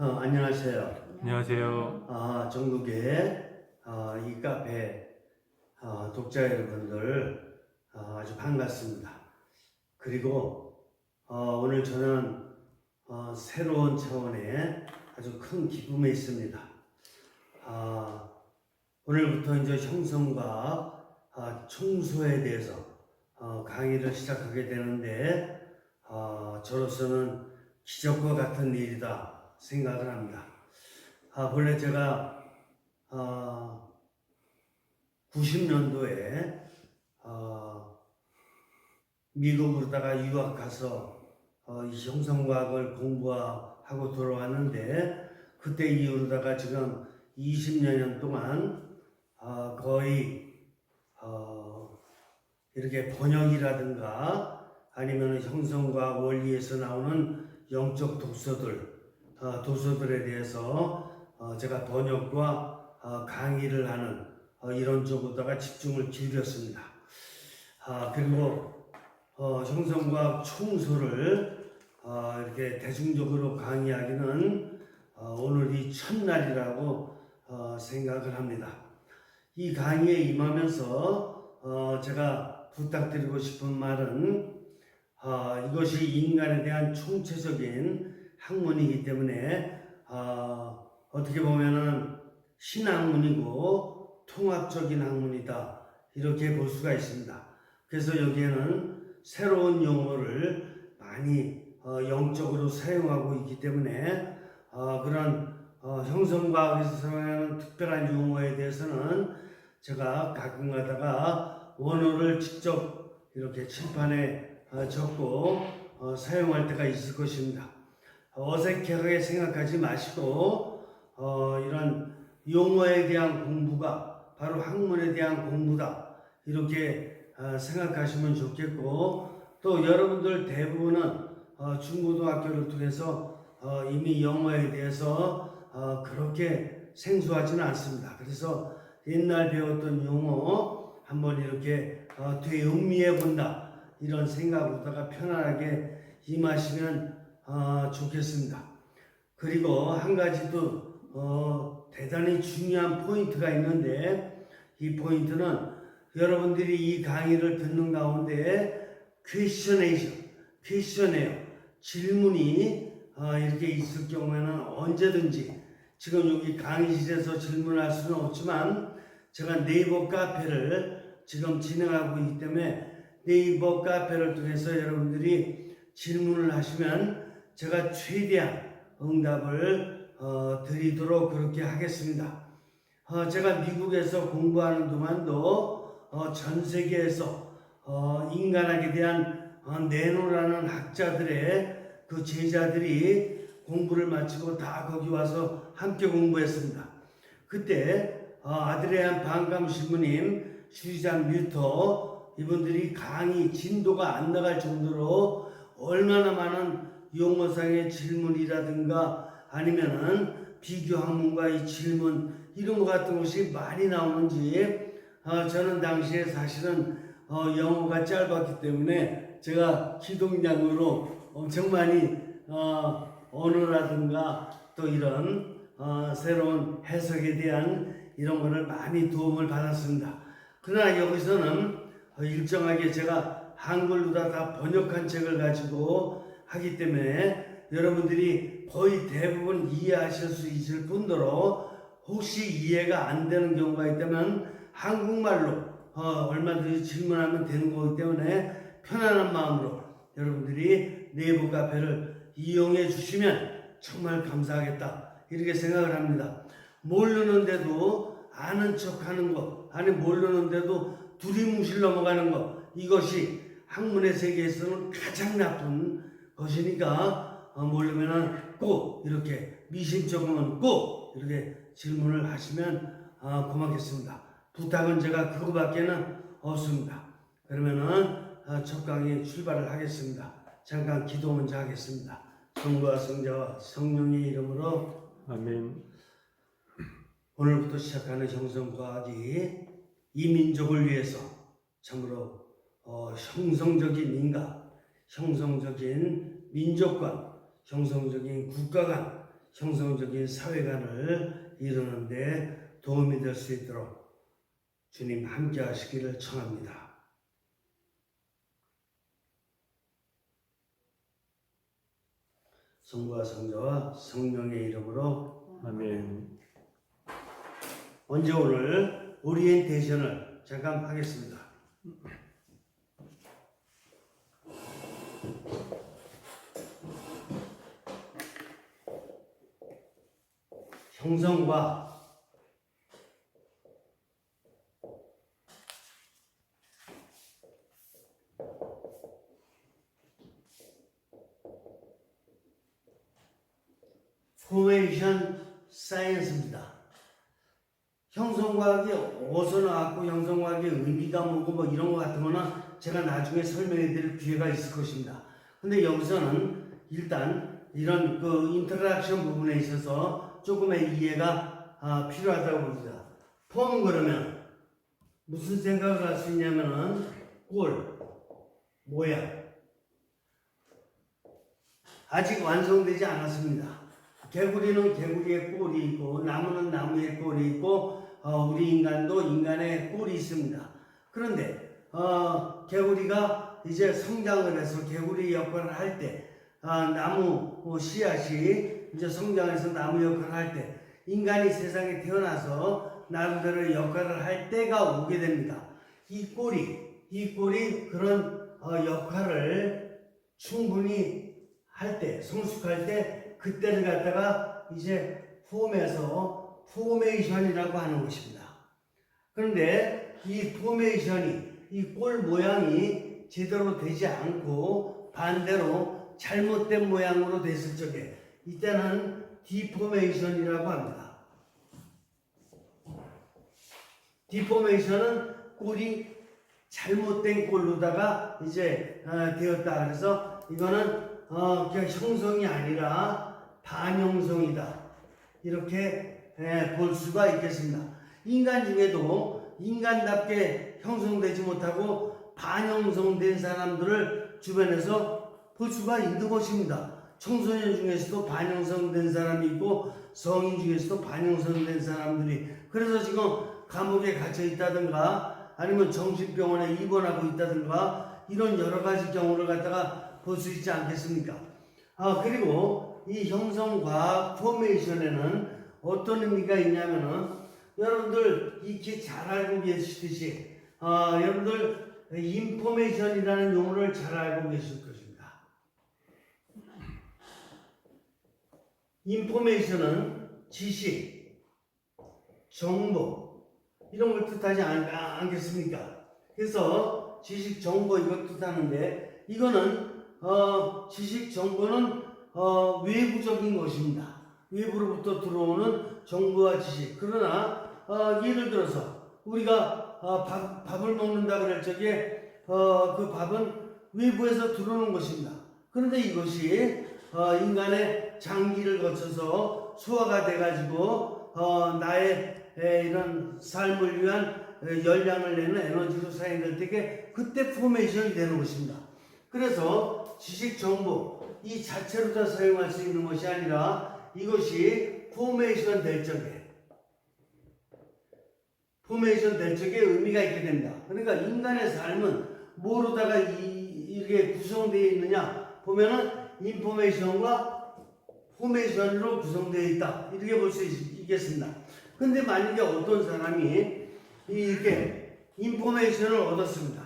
안녕하세요. 안녕하세요. 전국의 이 카페 독자 여러분들 아주 반갑습니다. 그리고 오늘 저는 새로운 차원의 아주 큰 기쁨에 있습니다. 오늘부터 이제 형성과 청소에 대해서 강의를 시작하게 되는데 저로서는 기적과 같은 일이다 생각을 합니다. 본래 제가 90년도에 미국으로다가 유학 가서 이 형성과학을 공부하고 돌아왔는데, 그때 이후로다가 지금 20여 년 동안 거의 이렇게 번역이라든가 아니면 형성과학 원리에서 나오는 영적 도서들에 대해서 제가 번역과 강의를 하는 이런 쪽으로다가 집중을 기울였습니다. 그리고 형성과학 총소를 이렇게 대중적으로 강의하기는 오늘이 첫날이라고 생각을 합니다. 이 강의에 임하면서 제가 부탁드리고 싶은 말은 이것이 인간에 대한 총체적인 학문이기 때문에 어떻게 보면은 신학문이고 통합적인 학문이다, 이렇게 볼 수가 있습니다. 그래서 여기에는 새로운 용어를 많이 영적으로 사용하고 있기 때문에 그런 형성과학에서 사용하는 특별한 용어에 대해서는 제가 가끔 가다가 원어를 직접 이렇게 칠판에 적고 사용할 때가 있을 것입니다. 어색하게 생각하지 마시고 이런 용어에 대한 공부가 바로 학문에 대한 공부다, 이렇게 생각하시면 좋겠고, 또 여러분들 대부분은 중고등학교를 통해서 이미 영어에 대해서 그렇게 생소하지는 않습니다. 그래서 옛날 배웠던 용어 한번 이렇게 되음미해 본다, 이런 생각으로다가 편안하게 임하시면 좋겠습니다. 그리고 한 가지 또 대단히 중요한 포인트가 있는데, 이 포인트는 여러분들이 이 강의를 듣는 가운데 퀘스천이에요. 질문이 이렇게 있을 경우에는 언제든지, 지금 여기 강의실에서 질문할 수는 없지만 제가 네이버 카페를 지금 진행하고 있기 때문에 네이버 카페를 통해서 여러분들이 질문을 하시면 제가 최대한 응답을 드리도록 그렇게 하겠습니다. 제가 미국에서 공부하는 동안도 전 세계에서 인간학에 대한 네노라는 학자들의 그 제자들이 공부를 마치고 다 거기 와서 함께 공부했습니다. 그때 아드레안 반감 신부님, 슈리잔 뮤터, 이분들이 강의 진도가 안 나갈 정도로 얼마나 많은 용어상의 질문이라든가 아니면은 비교 학문과의 질문, 이런 것 같은 것이 많이 나오는지, 저는 당시에 사실은 영어가 짧았기 때문에 제가 기동량으로 엄청 많이 언어라든가 또 이런 새로운 해석에 대한 이런 거를 많이 도움을 받았습니다. 그러나 여기서는 일정하게 제가 한글로 다 번역한 책을 가지고 하기 때문에 여러분들이 거의 대부분 이해하실 수 있을 뿐더러 혹시 이해가 안 되는 경우가 있다면 한국말로 얼마든지 질문하면 되는 거기 때문에 편안한 마음으로 여러분들이 네이버 카페를 이용해 주시면 정말 감사하겠다, 이렇게 생각을 합니다. 모르는데도 아는 척 하는 거, 아니 모르는데도 두리뭉실 넘어가는 거, 이것이 학문의 세계에서는 가장 나쁜 것이니까 모르면은 꼭 이렇게 미심쩍으면 꼭 이렇게 질문을 하시면 고맙겠습니다. 부탁은 제가 그거밖에는 없습니다. 그러면은 첫 강의 출발을 하겠습니다. 잠깐 기도 먼저 하겠습니다. 성부와 성자와 성령의 이름으로 아멘. 오늘부터 시작하는 형성과학이 이 민족을 위해서 참으로 형성적인 인간, 형성적인 민족관, 형성적인 국가관, 형성적인 사회관을 이루는데 도움이 될 수 있도록 주님 함께 하시기를 청합니다. 성부와 성자와 성령의 이름으로 아멘. 먼저 오늘 오리엔테이션을 잠깐 하겠습니다. 형성과 포메이션 사이언스입니다. 형성과학이 어디서 나왔고 형성과학의 의미가 뭐고 뭐 이런 거 같은 거는 제가 나중에 설명해 드릴 기회가 있을 것입니다. 근데 여기서는 일단 이런 그 인터랙션 부분에 있어서 조금의 이해가 필요하다고 봅니다. 폼 그러면 무슨 생각을 할 수 있냐면은 꼴, 모양. 아직 완성되지 않았습니다. 개구리는 개구리의 꼴이 있고 나무는 나무의 꼴이 있고 우리 인간도 인간의 꼴이 있습니다. 그런데 개구리가 이제 성장을 해서 개구리 역할을 할 때 나무 씨앗이 이제 성장해서 나무 역할을 할 때 인간이 세상에 태어나서 나름대로 역할을 할 때가 오게 됩니다. 이 꼴이 그런 역할을 충분히 할 때, 성숙할 때 그때를 갖다가 이제 폼에서 포메이션이라고 하는 것입니다. 그런데 이 포메이션이 이 꼴 모양이 제대로 되지 않고 반대로 잘못된 모양으로 됐을 적에 이때는 디포메이션이라고 합니다. 디포메이션은 꼴이 잘못된 꼴로다가 이제 되었다. 그래서 이거는 그냥 형성이 아니라 반형성이다. 이렇게 볼 수가 있겠습니다. 인간 중에도 인간답게 형성되지 못하고 반형성된 사람들을 주변에서 볼 수가 있는 것입니다. 청소년 중에서도 반형성된 사람이 있고 성인 중에서도 반형성된 사람들이, 그래서 지금 감옥에 갇혀 있다든가 아니면 정신병원에 입원하고 있다든가 이런 여러 가지 경우를 갖다가 볼 수 있지 않겠습니까? 그리고 이 형성과학 포메이션에는 어떤 의미가 있냐면은 여러분들 익히 잘 알고 계시듯이 여러분들 인포메이션이라는 용어를 잘 알고 계실 것입니다. 인포메이션은 지식, 정보 이런 걸 뜻하지 않겠습니까? 그래서 지식, 정보 이걸 뜻하는데 이거는 지식, 정보는 외부적인 것입니다. 외부로부터 들어오는 정보와 지식. 그러나 예를 들어서 우리가 밥을 먹는다 그럴 적에 그 밥은 외부에서 들어오는 것입니다. 그런데 이것이 인간의 장기를 거쳐서 소화가 돼가지고 나의 이런 삶을 위한 열량을 내는 에너지로 사용될 때 그때 포메이션이 되는 것입니다. 그래서 지식, 정보 이 자체로 다 사용할 수 있는 것이 아니라 이것이 포메이션 될 적에 의미가 있게 됩니다. 그러니까 인간의 삶은 뭐로다가 이렇게 구성되어 있느냐 보면은 인포메이션과 포메이션으로 구성되어 있다 이렇게 볼 수 있겠습니다. 근데 만약에 어떤 사람이 이렇게 인포메이션을 얻었습니다.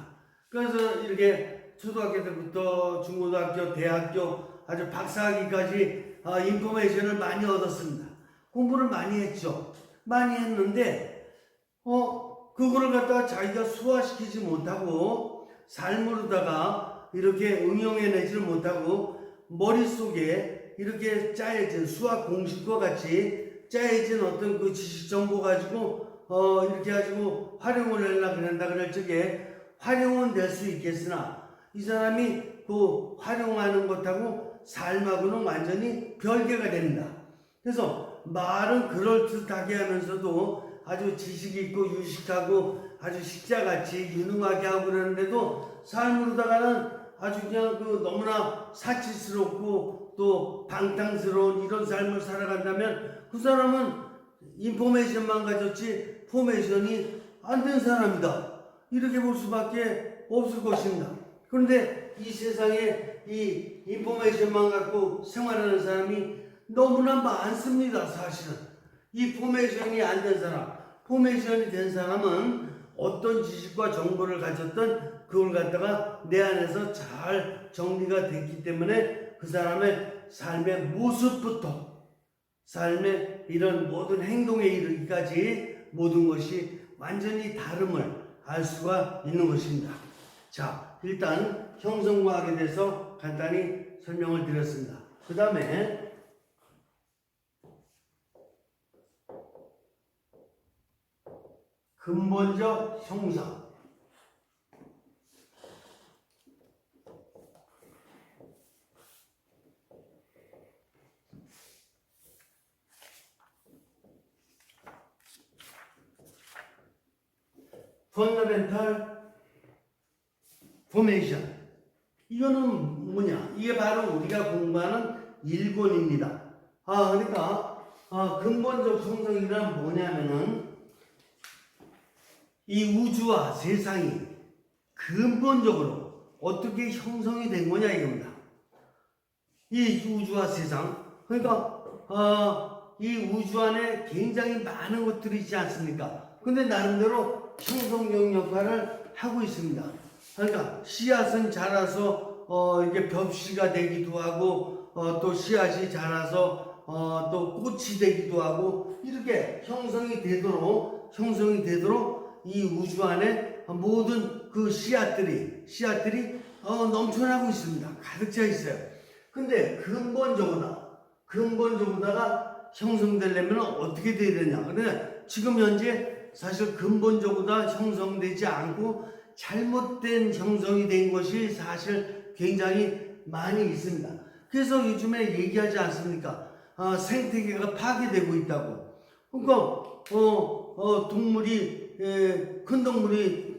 그래서 이렇게 초등학교 때부터 중고등학교, 대학교 아주 박사학위까지 인포메이션을 많이 얻었습니다. 공부를 많이 했죠. 많이 했는데 그거를 갖다가 자기가 소화시키지 못하고 삶으로다가 이렇게 응용해내지를 못하고 머릿속에 이렇게 짜여진 수학 공식과 같이 짜여진 어떤 그 지식 정보 가지고 이렇게 가지고 활용을 하려고 그런다 그럴 적에 활용은 될 수 있겠으나 이 사람이 그 활용하는 것하고 삶하고는 완전히 별개가 됩니다. 그래서 말은 그럴듯하게 하면서도 아주 지식 있고 유식하고 아주 식자같이 유능하게 하고 그러는데도 삶으로다가는 아주 그냥 그 너무나 사치스럽고 또 방탕스러운 이런 삶을 살아간다면 그 사람은 인포메이션만 가졌지 포메이션이 안 된 사람이다. 이렇게 볼 수밖에 없을 것입니다. 그런데 이 세상에 이 인포메이션만 갖고 생활하는 사람이 너무나 많습니다. 사실은 이 포메이션이 안 된 사람, 포메이션이 된 사람은 어떤 지식과 정보를 가졌던 그걸 갖다가 내 안에서 잘 정리가 됐기 때문에 그 사람의 삶의 모습부터 삶의 이런 모든 행동에 이르기까지 모든 것이 완전히 다름을 알 수가 있는 것입니다. 자, 일단 형성과학에 대해서 간단히 설명을 드렸습니다. 그 다음에 근본적 형성. Fundamental Formation. 이거는 뭐냐? 이게 바로 우리가 공부하는 일본입니다. 그러니까 근본적 형성이란 뭐냐면은 이 우주와 세상이 근본적으로 어떻게 형성이 된 거냐 이겁니다. 이 우주와 세상, 그러니까 이 우주 안에 굉장히 많은 것들이 있지 않습니까? 근데 나름대로 형성적 역할을 하고 있습니다. 그러니까 씨앗은 자라서 이게 벽씨가 되기도 하고 또 씨앗이 자라서 또 꽃이 되기도 하고 이렇게 형성이 되도록 이 우주 안에 모든 그 씨앗들이 넘쳐나고 있습니다. 가득 차 있어요. 근데 근본적으로다가 형성되려면 어떻게 돼야 되냐? 근데 지금 현재 사실 근본적으로 형성되지 않고 잘못된 형성이 된 것이 사실 굉장히 많이 있습니다. 그래서 요즘에 얘기하지 않습니까? 생태계가 파괴되고 있다고. 그러니까 동물이 큰 동물이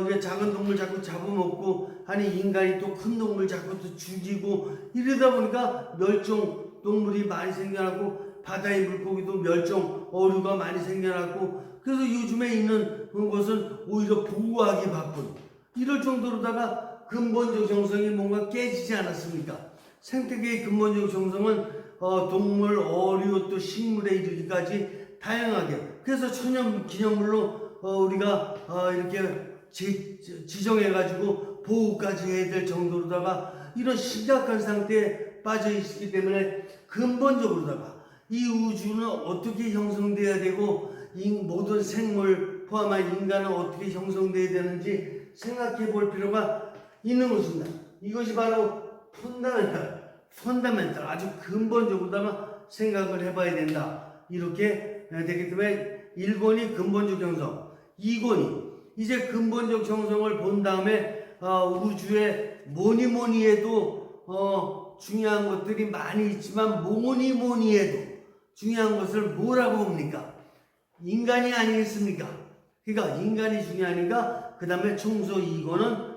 이제 작은 동물 자꾸 잡아먹고 아니 인간이 또 큰 동물 자꾸 또 죽이고 이러다 보니까 멸종 동물이 많이 생겨나고 바다의 물고기도 멸종 어류가 많이 생겨나고 그래서 요즘에 있는 것은 오히려 보호하기 바쁜 이럴 정도로다가 근본적 형성이 뭔가 깨지지 않았습니까? 생태계의 근본적 형성은 동물, 어류 또 식물에 이르기까지 다양하게 그래서 천연기념물로 우리가 이렇게 지정해가지고 보호까지 해야 될 정도로다가 이런 심각한 상태에 빠져 있기 때문에 근본적으로다가 이 우주는 어떻게 형성돼야 되고 이 모든 생물 포함한 인간은 어떻게 형성돼야 되는지 생각해 볼 필요가 있는 것입니다. 이것이 바로 펀더멘탈 아주 근본적으로다가 생각을 해봐야 된다. 이렇게 되기 때문에 1권이 근본적 형성, 2권이 이제 근본적 형성을 본 다음에 우주에 뭐니 해도 중요한 것들이 많이 있지만 뭐니 해도 중요한 것을 뭐라고 봅니까? 인간이 아니겠습니까? 그러니까 인간이 중요하니까 그 다음에 총서 2권은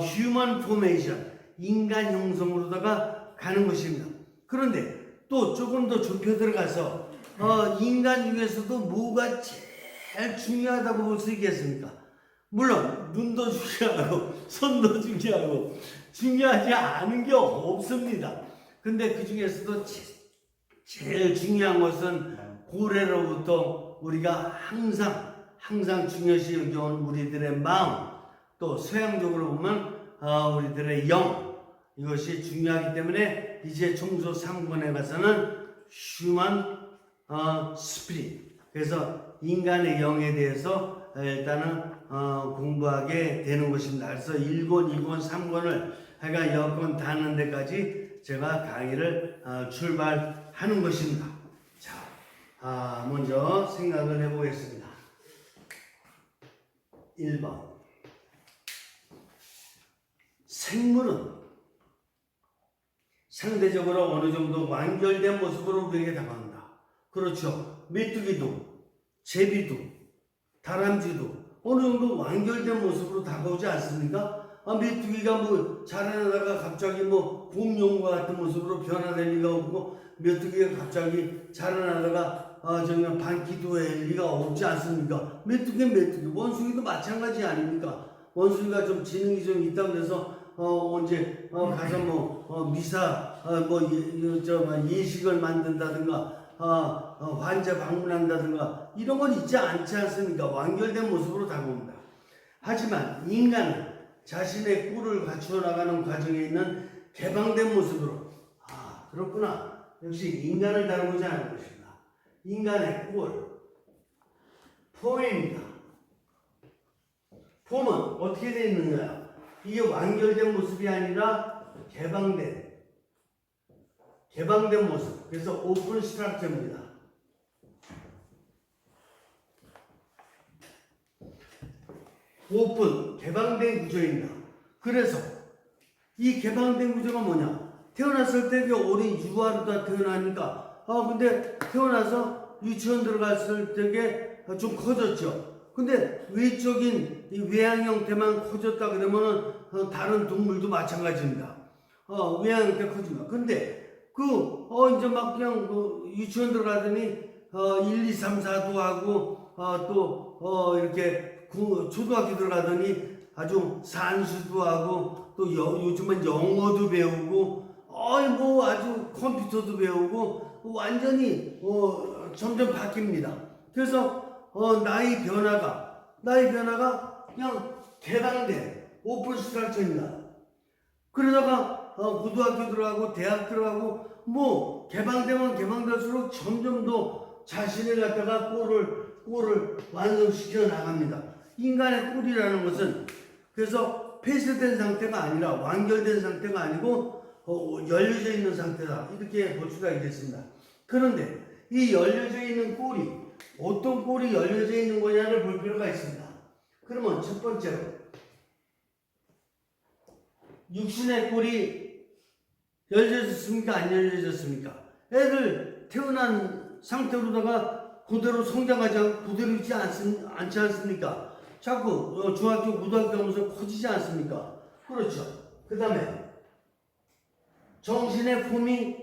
Human Formation 인간 형성으로다가 가는 것입니다. 그런데 또 조금 더 좁혀 들어가서 인간 중에서도 뭐가 제일 중요하다고 볼 수 있겠습니까? 물론 눈도 중요하고 손도 중요하고 중요하지 않은 게 없습니다. 근데 그 중에서도 제일 중요한 것은 고래로부터 우리가 항상 중요시 여겨온 우리들의 마음 또 서양적으로 보면 우리들의 영 이것이 중요하기 때문에 이제 총서 3권에 가서는 Human Spirit 그래서 인간의 영에 대해서 일단은 공부하게 되는 것입니다. 그래서 1권, 2권, 3권을 해가 여권 닿는 데까지 제가 강의를 출발하는 것입니다. 자, 먼저 생각을 해보겠습니다. 1번 생물은 상대적으로 어느 정도 완결된 모습으로 우리에게 다가온다. 그렇죠. 메뚜기도 제비도 다람쥐도 어느 정도 완결된 모습으로 다가오지 않습니까? 메뚜기가 뭐 자라나다가 갑자기 뭐 공룡과 같은 모습으로 변화될 리가 없고, 메뚜기가 갑자기 자라나다가 정말 반기도할 리가 없지 않습니까? 메뚜기는 메뚜기, 원숭이도 마찬가지 아닙니까? 원숭이가 좀 지능이 좀 있다고 해서 언제 가서 뭐 미사 예식을 만든다든가 환자 방문한다든가 이런 건 있지 않지 않습니까? 완결된 모습으로 다가옵니다. 하지만 인간은 자신의 꿀을 갖추어 나가는 과정에 있는 개방된 모습으로, 그렇구나, 역시 인간을 다루고자 하는 것입니다. 인간의 꿀, 폼입니다. 폼은 어떻게 되어 있느냐? 이게 완결된 모습이 아니라 개방된 모습. 그래서 오픈 스트럭처입니다. 오픈, 개방된 구조입니다. 그래서 이 개방된 구조가 뭐냐? 태어났을 때 어린 유아로다 태어나니까 근데 태어나서 유치원 들어갔을 때게 좀 커졌죠. 근데 외적인 이 외양 형태만 커졌다 그러면은 다른 동물도 마찬가지입니다. 외양 형태 커집니다. 근데 이제 막 그냥 유치원 들어가더니 1, 2, 3, 4도 하고 또 이렇게 초등학교 들어가더니 아주 산수도 하고 또 요즘은 영어도 배우고 뭐 아주 컴퓨터도 배우고 완전히 점점 바뀝니다. 그래서 나의 변화가 그냥 개방된 오픈 스트럭처입니다. 그러다가 고등학교 들어가고 대학 들어가고 뭐 개방되면 개방될수록 점점 더 자신을 갖다가 꿀을 완성시켜 나갑니다. 인간의 꿀이라는 것은 그래서 폐쇄된 상태가 아니라 완결된 상태가 아니고 열려져 있는 상태다, 이렇게 볼 수가 있겠습니다. 그런데 이 열려져 있는 꿀이 어떤 꿀이 열려져 있는 거냐를 볼 필요가 있습니다. 그러면 첫 번째로 육신의 꿀이 열려졌습니까? 안 열려졌습니까? 애들 태어난 상태로다가 그대로 성장하지 않고 그대로 있지 않지 않습니까? 자꾸 중학교, 고등학교 하면서 커지지 않습니까? 그렇죠. 그 다음에 정신의 폼이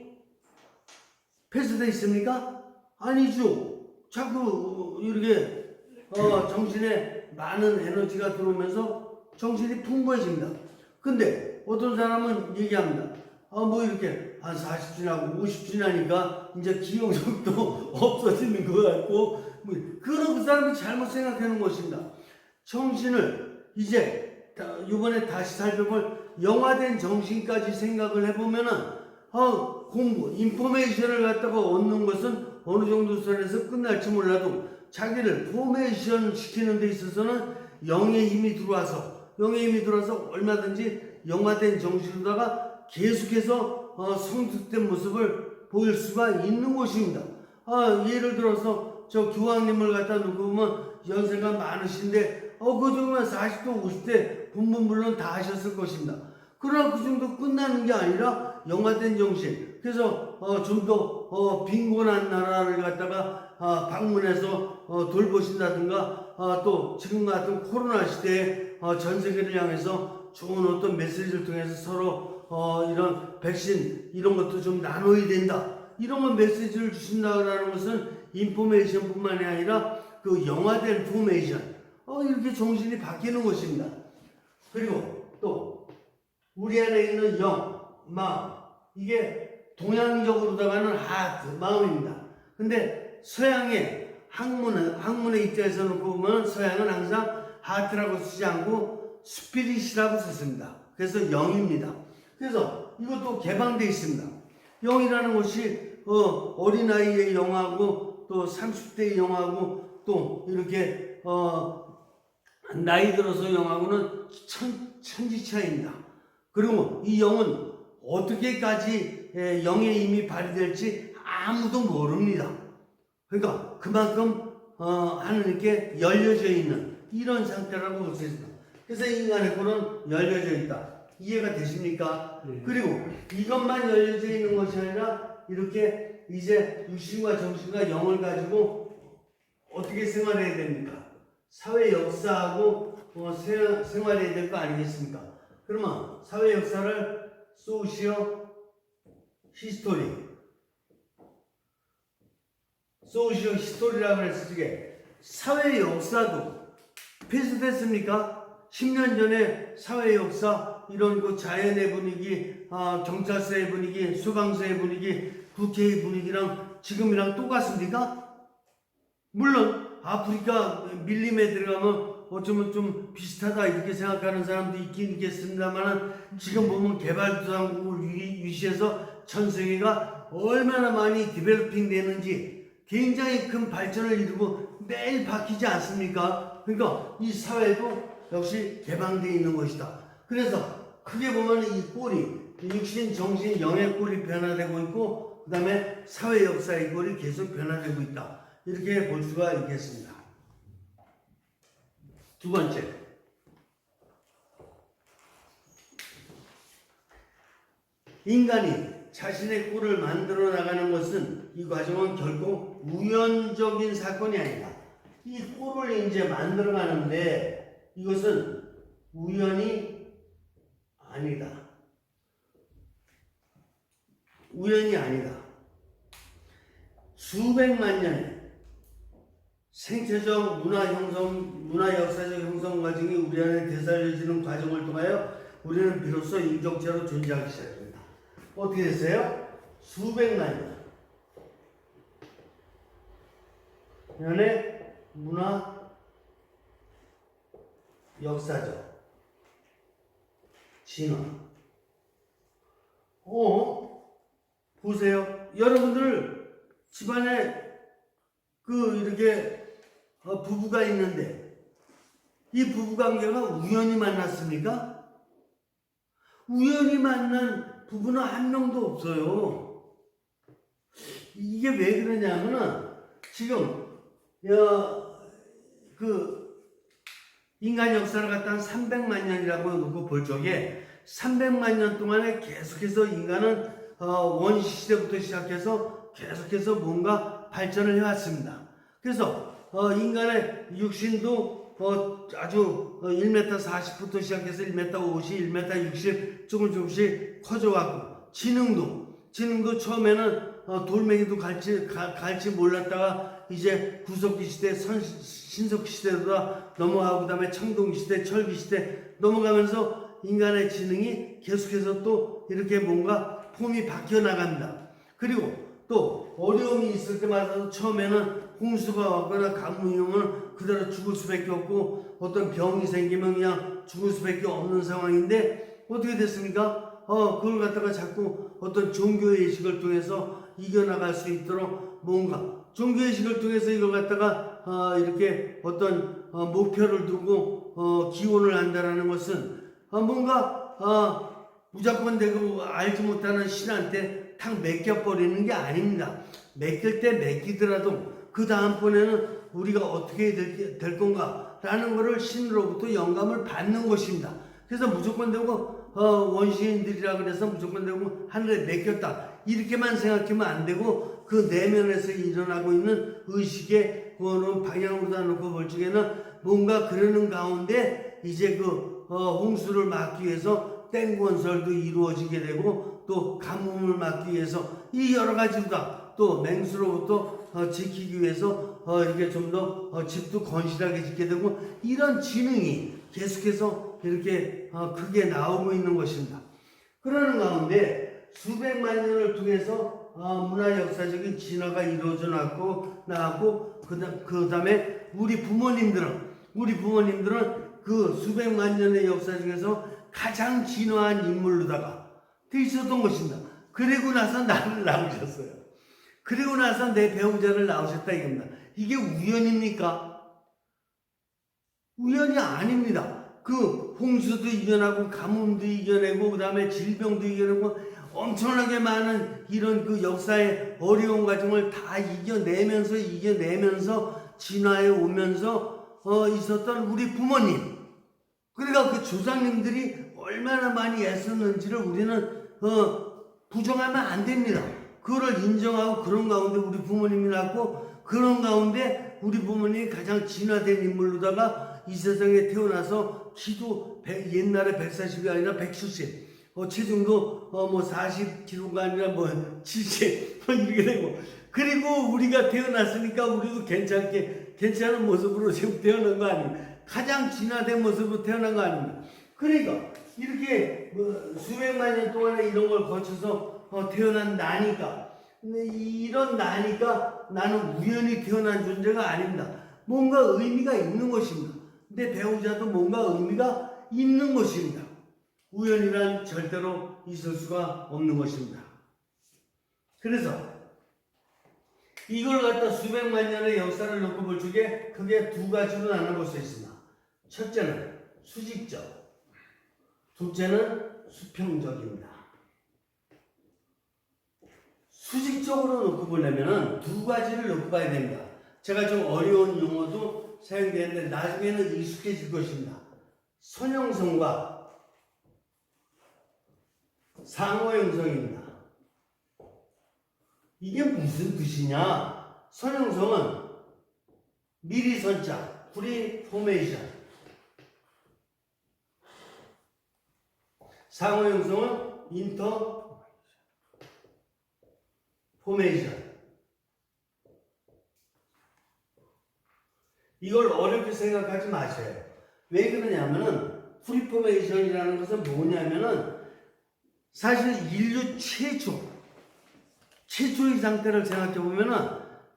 폐쇄되어 있습니까? 아니죠. 자꾸 이렇게 정신에 많은 에너지가 들어오면서 정신이 풍부해집니다. 근데 어떤 사람은 얘기합니다. 뭐 이렇게 한 40 지나고 50 지나니까 이제 기억력도 없어지는 것 같고, 그런 그 사람이 잘못 생각하는 것입니다. 정신을 이제 이번에 다시 살펴볼 영화된 정신까지 생각을 해보면은 공부, 인포메이션을 갖다가 얻는 것은 어느 정도 선에서 끝날지 몰라도 자기를 포메이션 시키는 데 있어서는 영의 힘이 들어와서 얼마든지 영화된 정신으로다가 계속해서 성숙된 모습을 보일 수가 있는 것입니다. 예를 들어서 저 교황님을 갖다 놓고 보면 연세가 많으신데 그 정도면 40대 50대 본분 물론 다 하셨을 것입니다. 그러나 그 정도 끝나는 게 아니라 영화된 정신, 그래서 좀 더 빈곤한 나라를 갖다가 방문해서 돌보신다든가 또 지금 같은 코로나 시대에 전 세계를 향해서 좋은 어떤 메시지를 통해서 서로 이런 백신 이런 것도 좀 나눠야 된다, 이런 건 메시지를 주신다라는 것은 인포메이션뿐만이 아니라 그 영화된 포메이션, 이렇게 정신이 바뀌는 것입니다. 그리고 또 우리 안에 있는 영, 마음, 이게 동양적으로다가는 하트, 마음입니다. 근데 서양의 학문의 입장에서 놓고 보면 서양은 항상 하트라고 쓰지 않고 스피릿이라고 썼습니다. 그래서 영입니다. 그래서 이것도 개방되어 있습니다. 영이라는 것이 어린아이의 영하고 또 30대의 영하고 또 이렇게 나이 들어서 영하고는 천지차이입니다. 그리고 이 영은 어떻게까지 영의 힘이 발휘될지 아무도 모릅니다. 그러니까 그만큼 하느님께 열려져 있는 이런 상태라고 볼 수 있습니다. 그래서 인간의 꿀은 열려져 있다. 이해가 되십니까? 네. 그리고 이것만 열려져 있는 것이 아니라 이렇게 이제 육신과 정신과 영을 가지고 어떻게 생활해야 됩니까? 사회 역사하고 생활해야 될 거 아니겠습니까? 그러면 사회 역사를 소시오 히스토리라고 해서 이게 사회 역사도 폐쇄됐습니까? 10년 전에 사회 역사 이런 그 자연의 분위기, 경찰서의 분위기, 소방서의 분위기, 국회의 분위기랑 지금이랑 똑같습니까? 물론 아프리카 밀림에 들어가면 어쩌면 좀 비슷하다 이렇게 생각하는 사람도 있긴 있겠습니다만 지금 보면 개발도상국을 위시해서 전 세계가 얼마나 많이 디벨로핑 되는지 굉장히 큰 발전을 이루고 매일 바뀌지 않습니까? 그러니까 이 사회도 역시 개방되어 있는 것이다. 그래서 크게 보면 이 꼴이 육신, 정신, 영의 꼴이 변화되고 있고 그 다음에 사회 역사의 꼴이 계속 변화되고 있다. 이렇게 볼 수가 있겠습니다. 두 번째, 인간이 자신의 꼴을 만들어 나가는 것은 이 과정은 결코 우연적인 사건이 아니다. 이 꼴을 이제 만들어 가는데 이것은 우연이 아니다. 우연이 아니다. 수백만 년의 생체적 문화 역사적 형성 과정이 우리 안에 되살려지는 과정을 통하여 우리는 비로소 인격체로 존재하기 시작합니다. 어떻게 됐어요? 수백만 년의 문화 역사적 진화. 보세요. 여러분들 집안에 이렇게 부부가 있는데 이 부부관계가 우연히 만났습니까? 우연히 만난 부부는 한 명도 없어요. 이게 왜 그러냐면은 지금 인간 역사를 갖다 한 300만 년이라고 놓고 볼 적에 300만 년 동안에 계속해서 인간은 원시 시대부터 시작해서 계속해서 뭔가 발전을 해왔습니다. 그래서 인간의 육신도 아주 1m 40부터 시작해서 1m 50, 1m 60 조금씩 커져왔고 지능도 처음에는 돌멩이도 갈지 몰랐다가 이제 구석기 시대, 신석기 시대로 넘어가고 그 다음에 청동기 시대, 철기 시대 넘어가면서 인간의 지능이 계속해서 또 이렇게 뭔가 폼이 바뀌어 나갑니다. 그리고 또 어려움이 있을 때마다 처음에는 홍수가 왔거나 가뭄이 오면 그대로 죽을 수밖에 없고 어떤 병이 생기면 그냥 죽을 수밖에 없는 상황인데 어떻게 됐습니까? 그걸 갖다가 자꾸 어떤 종교의식을 통해서 이겨나갈 수 있도록 뭔가 종교의식을 통해서 이걸 갖다가 이렇게 어떤 목표를 두고 기원을 한다라는 것은 뭔가 무조건 되고 알지 못하는 신한테 탁 맡겨버리는 게 아닙니다. 맡길 때 맡기더라도 그 다음번에는 우리가 어떻게 될 건가 라는 것을 신으로부터 영감을 받는 것입니다. 그래서 무조건 되고 원시인들이라 그래서 무조건 되고 하늘에 맡겼다 이렇게만 생각하면 안 되고 그 내면에서 일어나고 있는 의식의 방향으로 다 놓고 볼 적에는 뭔가 그러는 가운데 이제 홍수를 막기 위해서 땡건설도 이루어지게 되고 또 가뭄을 막기 위해서 이 여러 가지다 또 맹수로부터 지키기 위해서 이렇게 좀 더 집도 건실하게 짓게 되고 이런 지능이 계속해서 이렇게 크게 나오고 있는 것입니다. 그러는 가운데 수백만 년을 통해서 문화 역사적인 진화가 이루어져 나왔고 그 다음에 우리 부모님들은 그 수백만 년의 역사 중에서 가장 진화한 인물로다가 돼 있었던 것입니다. 그리고 나서 나를 낳으셨어요. 그리고 나서 내 배우자를 낳으셨다 이겁니다. 이게 우연입니까? 우연이 아닙니다. 그 홍수도 이겨내고 가뭄도 이겨내고 그 다음에 질병도 이겨내고 엄청나게 많은 이런 그 역사의 어려운 과정을 다 이겨내면서 진화해 오면서 있었던 우리 부모님. 그러니까 그 조상님들이 얼마나 많이 애썼는지를 우리는 부정하면 안 됩니다. 그거를 인정하고 그런 가운데 우리 부모님이 낳고 그런 가운데 우리 부모님이 가장 진화된 인물로다가 이 세상에 태어나서 키도 옛날에 140이 아니라 170, 체중도 뭐 40kg가 아니라 뭐 70, 뭐 이렇게 되고, 그리고 우리가 태어났으니까 우리도 괜찮은 모습으로 지금 태어난 거 아닙니까? 가장 진화된 모습으로 태어난 거 아닙니까? 그러니까 이렇게 뭐 수백만 년 동안에 이런 걸 거쳐서 태어난 나니까, 근데 이런 나니까 나는 우연히 태어난 존재가 아닙니다. 뭔가 의미가 있는 것입니다. 내 배우자도 뭔가 의미가 있는 것입니다. 우연이란 절대로 있을 수가 없는 것입니다. 그래서 이걸 갖다 수백만 년의 역사를 놓고 볼 적에 크게 두 가지로 나눠볼 수 있습니다. 첫째는 수직적, 둘째는 수평적입니다. 수직적으로 놓고 보려면 두 가지를 놓고 봐야 됩니다. 제가 좀 어려운 용어도 사용되는데 나중에는 익숙해질 것입니다. 선형성과 상호형성입니다. 이게 무슨 뜻이냐? 선형성은 미리 선자, 프리포메이션. 상호형성은 인터포메이션. 이걸 어렵게 생각하지 마세요. 왜 그러냐면은 프리포메이션이라는 것은 뭐냐면은 사실 인류 최초의 상태를 생각해 보면은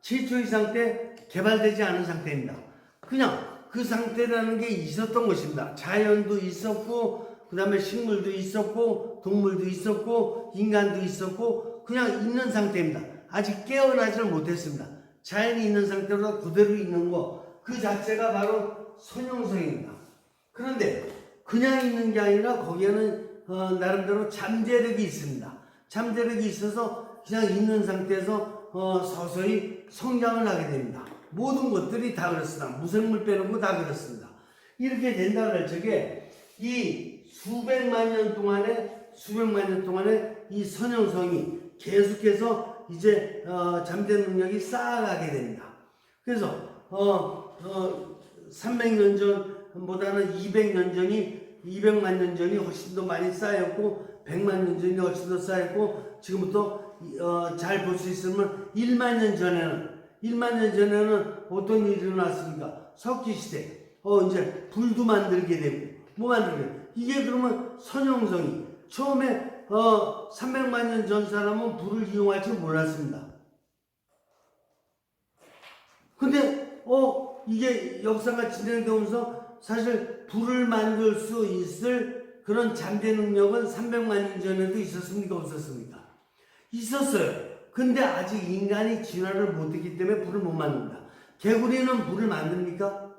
최초의 상태 개발되지 않은 상태입니다. 그냥 그 상태라는 게 있었던 것입니다. 자연도 있었고, 그 다음에 식물도 있었고, 동물도 있었고, 인간도 있었고, 그냥 있는 상태입니다. 아직 깨어나지를 못했습니다. 자연이 있는 상태로 그대로 있는 거, 그 자체가 바로 선형성입니다. 그런데 그냥 있는 게 아니라 거기에는 나름대로 잠재력이 있습니다. 잠재력이 있어서 그냥 있는 상태에서 서서히 성장을 하게 됩니다. 모든 것들이 다 그렇습니다. 무생물 빼놓고 다 그렇습니다. 이렇게 된다고 할 적에 이 수백만 년 동안에 이 선형성이 계속해서 이제 잠재 능력이 쌓아가게 됩니다. 그래서 300년 전보다는 200만 년 전이 훨씬 더 많이 쌓였고, 100만 년 전이 훨씬 더 쌓였고, 지금부터 잘 볼 수 있으면 1만 년 전에는 어떤 일이 일어났습니까? 석기시대. 이제 불도 만들게 되고, 뭐 만들게 되고. 이게 그러면 선형성이 처음에 300만 년 전 사람은 불을 이용할 줄 몰랐습니다. 근데 이게 역사가 진행되면서 사실 불을 만들 수 있을 그런 잠재 능력은 300만 년 전에도 있었습니까? 없었습니까? 있었어요. 근데 아직 인간이 진화를 못했기 때문에 불을 못 만듭니다. 개구리는 불을 만듭니까?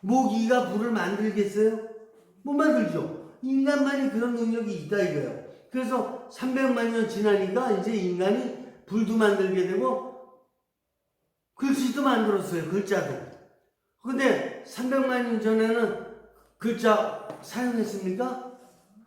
모기가 불을 만들겠어요? 못 만들죠. 인간만이 그런 능력이 있다 이거예요. 그래서 300만 년 지나니까 이제 인간이 불도 만들게 되고 글씨도 만들었어요. 글자도. 근데 300만 년 전에는 글자 사용했습니까?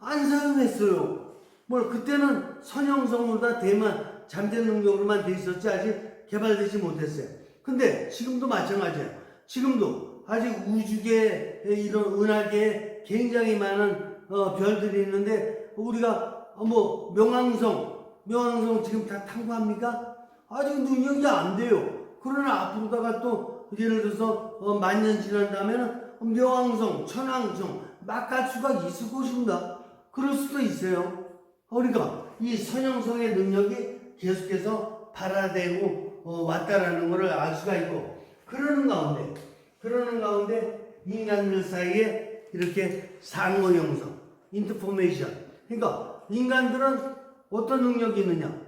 안 사용했어요. 그때는 선형성으로 대만 잠재 능력으로만 돼 있었지 아직 개발되지 못했어요. 근데 지금도 마찬가지예요. 지금도 아직 우주계에 이런 은하계에 굉장히 많은 별들이 있는데 우리가 명왕성 지금 다 탐구합니까? 아직 능력이 안 돼요. 그러나 앞으로다가 또 예를 들어서 만년 지난 다음에는 명왕성, 천왕성 막 갈 수가 있을 것입니다. 그럴 수도 있어요. 그러니까 이 선형성의 능력이 계속해서 발화되고 왔다라는 것을 알 수가 있고, 그러는 가운데 인간들 사이에 이렇게 상호형성, 인터포메이션. 그러니까 인간들은 어떤 능력이 있느냐?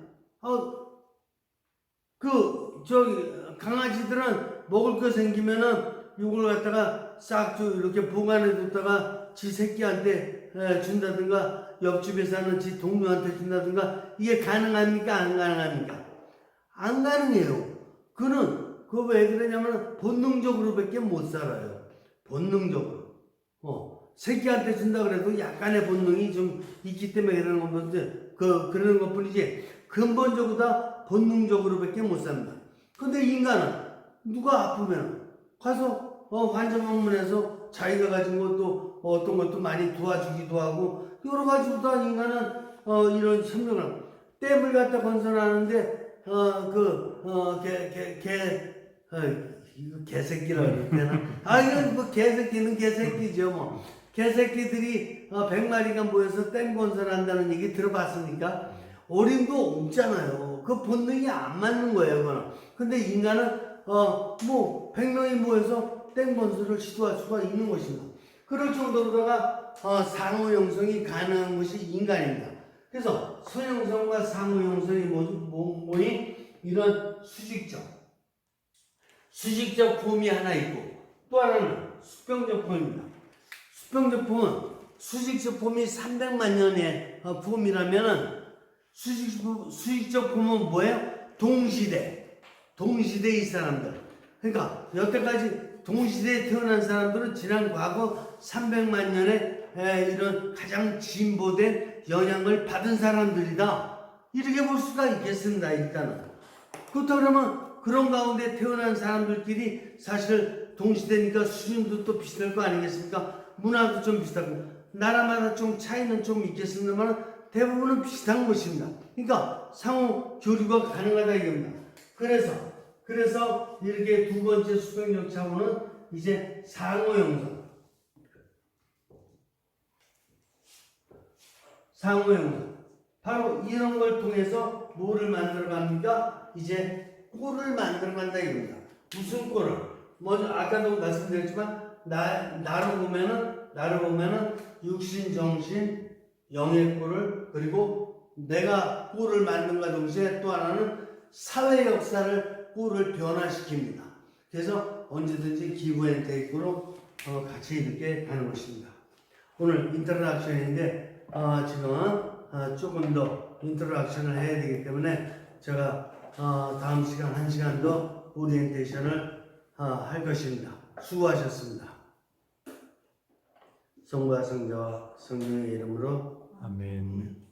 강아지들은 먹을 거 생기면은 이걸 갖다가 싹 이렇게 보관해 뒀다가 지 새끼한테 준다든가, 옆집에 사는 지 동료한테 준다든가, 이게 가능합니까? 안 가능합니까? 안 가능해요. 그거 왜 그러냐면 본능적으로밖에 못 살아요. 본능적으로. 새끼한테 준다 그래도 약간의 본능이 좀 있기 때문에 그러는 건데, 그러는 것 뿐이지, 근본적으로 다 본능적으로밖에 못 삽니다. 근데 인간은 누가 아프면 가서 환자방문해서 자기가 가진 것도 어떤 것도 많이 도와주기도 하고 여러 가지로 다 인간은 이런 협력을 댐을 갖다 건설하는데 이거 개새끼라고 해야 되나? 이건 뭐 개새끼는 개새끼죠 뭐. 개새끼들이 100마리가 모여서 댐 건설한다는 얘기 들어봤습니까? 어림도 없잖아요. 그 본능이 안 맞는 거예요, 그거는. 근데 인간은 뭐 100명이 모여서 댐 건설을 시도할 수가 있는 것입니다. 그럴 정도로다가 상호 형성이 가능한 것이 인간입니다. 그래서 소형성과 상호 형성이 뭐니? 이런 수직적 폼이 하나 있고 또 하나는 수평적 폼입니다. 수평적 폼은 수직적 폼이 300만 년의 폼이라면은 수직적 폼은 뭐예요? 동시대의 사람들. 그러니까 여태까지 동시대에 태어난 사람들은 지난 과거 300만 년의 이런 가장 진보된 영향을 받은 사람들이다. 이렇게 볼 수가 있겠습니다. 일단은. 그렇다 그러면 그런 가운데 태어난 사람들끼리 사실 동시대니까 수준도 또 비슷할 거 아니겠습니까? 문화도 좀 비슷하고 나라마다 좀 차이는 좀 있겠습니다만 대부분은 비슷한 것입니다. 그러니까 상호 교류가 가능하다 이겁니다. 그래서 이렇게 두 번째 수평적 차원은 이제 상호 형성. 바로 이런 걸 통해서 뭐를 만들어 갑니까? 이제 꼴을 만들어 간다 이겁니다. 무슨 꼴을? 먼저 아까도 말씀드렸지만 나로 보면은 육신, 정신, 영의 꼴을 그리고 내가 꼴을 만든과 동시에 또 하나는 사회 역사를 꼴을 변화시킵니다. 그래서 언제든지 기브 앤 테이크로 같이 이렇게 가는 것입니다. 오늘 인터랙션인데 지금은 조금 더 인터랙션을 해야 되기 때문에 제가 다음 시간 1시간 더 오리엔테이션을 할 것입니다. 수고하셨습니다. 성부와 성자와 성령의 이름으로 아멘.